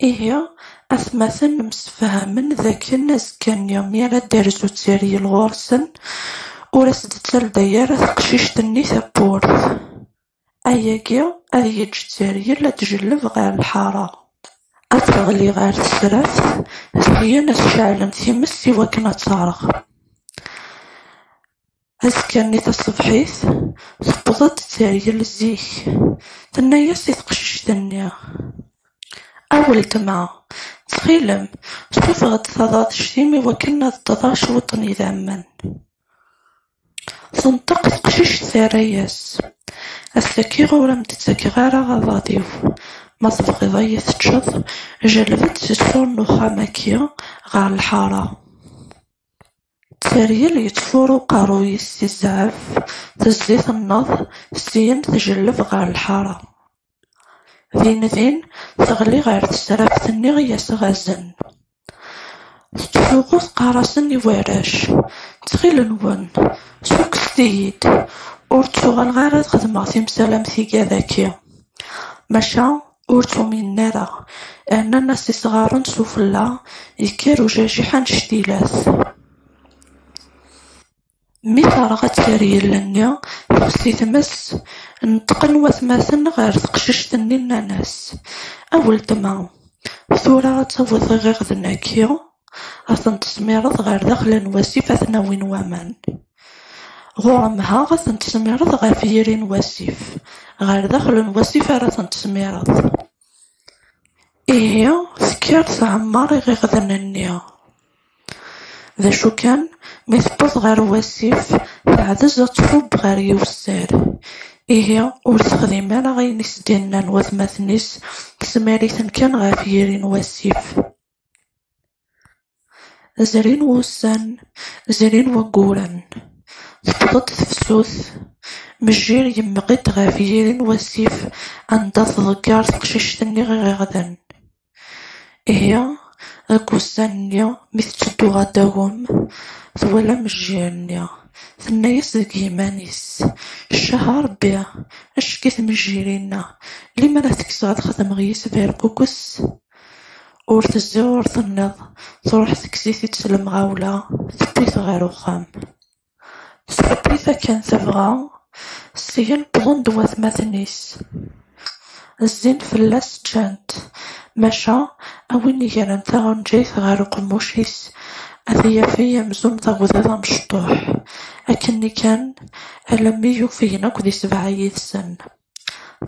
إيه أثمثن مسفهمن ذاكن أزكان يومي على دارزو تساري الغورسن ورسد تسالداير تقشيشتني ثبورث أياكيا أذ تساري لا تجلب غير الحارة أتغلي غير السرف هي نسشعلن ثمس وكنا تصارغ أزكاني تصبحيث ثبضت تساري الزيك تنايا تقشيشتني أول تما تخيلم شوف غد تضاد شتيمي وكنا تضاش وطني ذامن صنطق تقشيش ثرياس السكي غورم تتسكي غير غضاضيو ما تبغي ضيث تشظ جلبت تسفور نخامكيا غار الحارة تساريا اللي يتفورو قارو يستزعف تزيث النظ سين تجلب غار الحارة ذين تغلي غير تسرف ثني غياس غازن تفوقو قارسن يواراش تخيل نون سوق ستيد ورتوغل غير تخدم تمسالم ثيكا ذاكيا ماشا ورتو من نارا أن الناس صغارن سفلا يكارو جاجحان شتيلاث مثل غتساري لنيا خصي تمس نتقن وثماثن غير تقششتني الناس أول تما ثورة غتسوض غير ذناكيا غاثن تسميرض غير داخل نواسيف أثناوين وامان غورمها غاثن تسميرض غير فيرين واسيف غير داخل نواسيف راثن تسميرض إيه سكير تعمر غير ذنانيا ذا شو كان مثبط غير واسيف تعدز تفوب غير يوسار إيه ور تخدم أنا غينيس ديالنا نوثماثنيس تسماريثن كان غافيرين واسيف زرين وسان زرين وقورن تبضت تفسوث مجير يمغيت غافيرين واسيف عندها تضقار تقشيشتني غغدن إيه أكوسانيا مثل غداهم ثولا مجيرنيا ثنايس ذك يمانيس الشهر بيا أشكيث مجيرينا لما لا تكسغ تخدم غيس فير كوكس ور تزور تنض تروح تكسيثي تسلم غاولا ثبيث غير وخام ثبيث كان تبغى سيان بغن دوات مثنيس الزين فلاس جانت ماشا أوين يجرن ثاغن جيث غير قموشيس أذيا فيا مزوم تغوذا مشطوح أكني كان ألمي فينا كذي 7 سن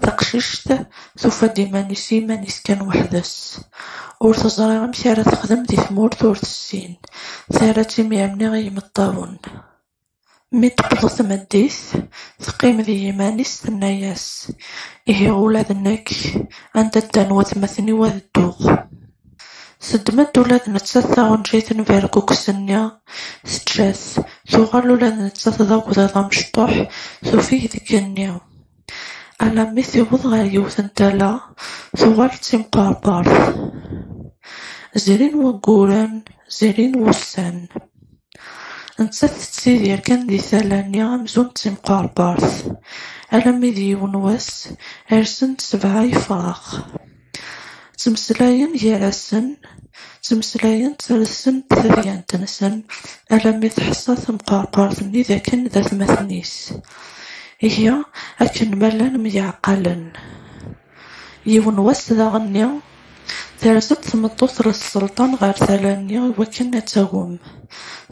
تقششت ثوفا ديماني سيمانيس كان وحدس ور تزرع مسيرة تخدم دي ثمور ثور السين ثارتي ميامني غيم الطاون مي تقضى ثمديث تقيم ذي يمانيس ثناياس إيه ولادنك عند الدان وثمثني وذدوغ سدمت ولادنا تسثاغن جيثن فيركو كسنيا ستشاث ثوغل ولادنا تسثاغ وذا مشطوح ثوفيه ذكنيا على مثل وضغى يوثن تالا ثوغل تسمقار بارث زرين وقورن زرين وسان نتسث تسيدير كان دي ثالانيا مزون تسمقار بارث على مذي ونواس أرسن 7 يفراغ تمسلاين يراسن تمسلاين ترسن ثريان تنسن على مذ حصة مقاربارثني ذا كان ذات مثنيس هي أكن ملان ميعقلن يونواس ذا غنيا ثرست ثمطوث للسلطان غير ثلانيا وكنا تاوم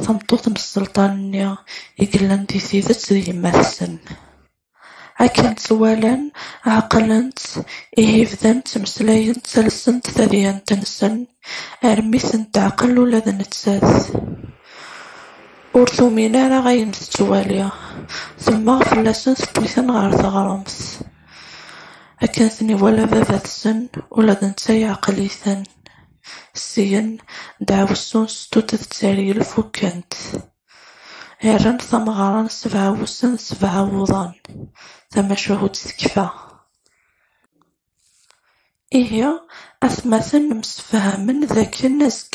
ثمطوث السلطانيا يقلن دي ثيثت ذي مثسن أكن سوالن عقلنت إيه فذنت مسلاين تسلسنت ثريان تنسن أرميثن تعقل ولا ذنتساث ورثو مينارا غاين تتواليا ثم غفلاسن ثبويثن غار ثغرمث أكنثني ولا ذات سن ولا ذنتساي عقليثن سين دعوسون ستوت تساري الفوكانت هران ثمغاران 7 وسن 7 وضان ثم شهود تكفى إيه أثمثن مسفهمن ذاك الناس